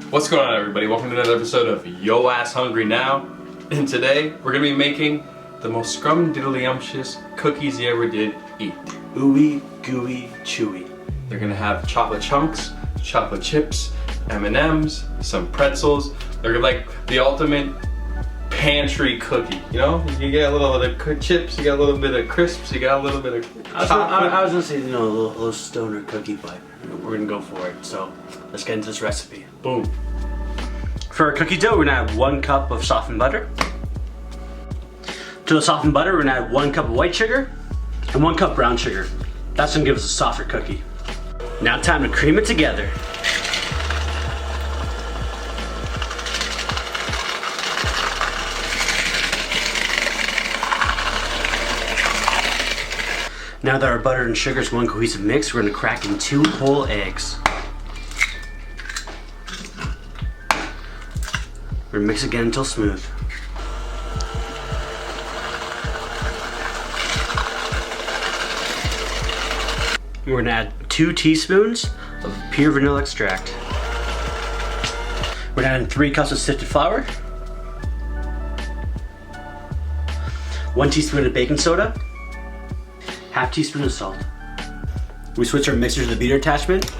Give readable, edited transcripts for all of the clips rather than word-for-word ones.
What's going on, everybody? Welcome to another episode of Yo Ass Hungry Now. And today we're gonna be making the most scrum-diddly-umptious cookies you ever did eat. Ooey gooey chewy. They're gonna have chocolate chunks, chocolate chips, M&Ms, some pretzels. They're like the ultimate pantry cookie. You know, you get a little bit of chips, you got a little bit of crisps, you got a little bit of chocolate. I was gonna say, a little stoner cookie, but we're gonna go for it. So let's get into this recipe. Boom. For our cookie dough, we're gonna add 1 cup of softened butter. To the softened butter, we're gonna add 1 cup of white sugar and 1 cup brown sugar. That's gonna give us a softer cookie. Now time to cream it together. Now that our butter and sugar is one cohesive mix, we're gonna crack in 2 whole eggs. We're gonna mix again until smooth. We're gonna add 2 teaspoons of pure vanilla extract. We're gonna add 3 cups of sifted flour, 1 teaspoon of baking soda, half teaspoon of salt. We switch our mixer to the beater attachment.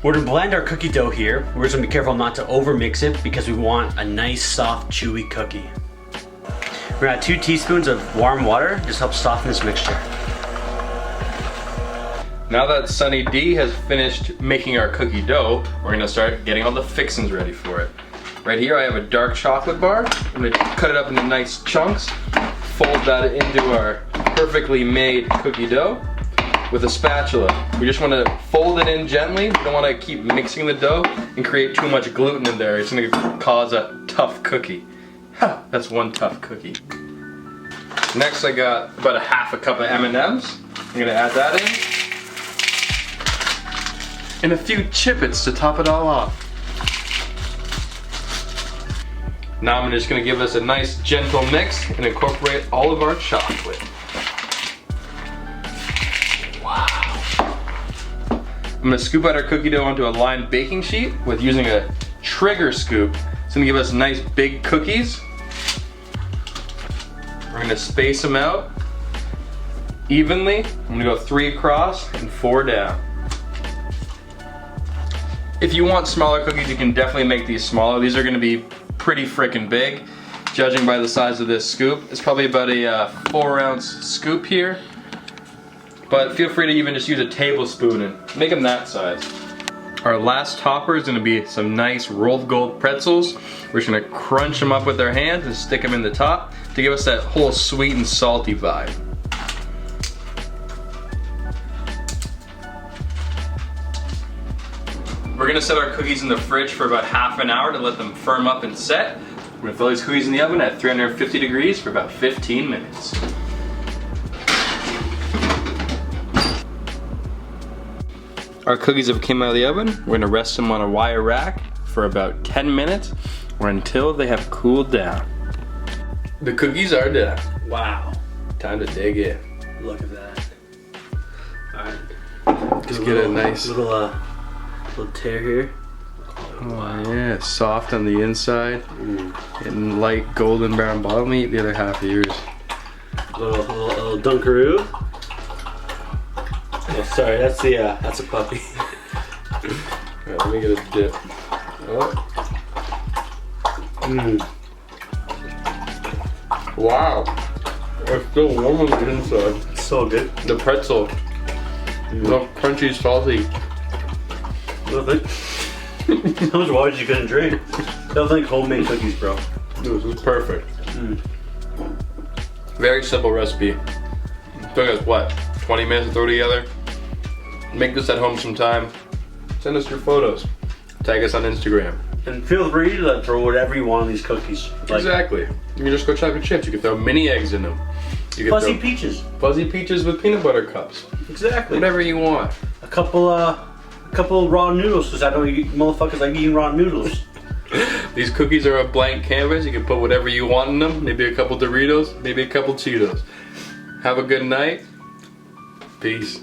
We're gonna blend our cookie dough here. We're just gonna be careful not to over mix it because we want a nice, soft, chewy cookie. We're gonna add 2 teaspoons of warm water, just help soften this mixture. Now that Sunny D has finished making our cookie dough, we're gonna start getting all the fixings ready for it. Right here I have a dark chocolate bar. I'm gonna cut it up into nice chunks, fold that into our perfectly made cookie dough with a spatula. We just wanna fold it in gently. We don't wanna keep mixing the dough and create too much gluten in there. It's gonna cause a tough cookie. Ha, that's one tough cookie. Next I got about a half a cup of M&Ms. I'm gonna add that in. And a few Chippets to top it all off. Now I'm just gonna give this a nice gentle mix and incorporate all of our chocolate. Wow. I'm gonna scoop out our cookie dough onto a lined baking sheet with using a trigger scoop. It's gonna give us nice big cookies. We're gonna space them out evenly. I'm gonna go 3 across and 4 down. If you want smaller cookies, you can definitely make these smaller. These are gonna be pretty freaking big, judging by the size of this scoop. It's probably about a 4-ounce scoop here. But feel free to even just use a tablespoon and make them that size. Our last topper is gonna be some nice rolled gold pretzels. We're just gonna crunch them up with our hands and stick them in the top to give us that whole sweet and salty vibe. We're gonna set our cookies in the fridge for about half an hour to let them firm up and set. We're gonna fill these cookies in the oven at 350 degrees for about 15 minutes. Our cookies have came out of the oven. We're gonna rest them on a wire rack for about 10 minutes or until they have cooled down. The cookies are done. Wow. Time to dig in. Look at that. Alright. Just get a nice little tear here. Oh yeah, soft on the inside and light golden brown bottom. Eat the other half of yours. Little Dunkaroo. Oh, sorry, that's a puppy. Alright, let me get a dip. Oh. Wow. It's still warm on the inside. It's so good. The pretzel. The crunchy, salty. How much water you gonna drink? Those like homemade cookies, bro. This is perfect. Very simple recipe. Took us what, 20 minutes to throw together? Make this at home sometime. Send us your photos. Tag us on Instagram. And feel free to throw whatever you want on these cookies. Like, exactly. You can just go chocolate chips. You can throw mini eggs in them. You can fuzzy peaches. Fuzzy peaches with peanut butter cups. Exactly. Whatever you want. A couple raw noodles, because I know you motherfuckers like eating raw noodles. These cookies are a blank canvas. You can put whatever you want in them. Maybe a couple Doritos, maybe a couple Cheetos. Have a good night. Peace.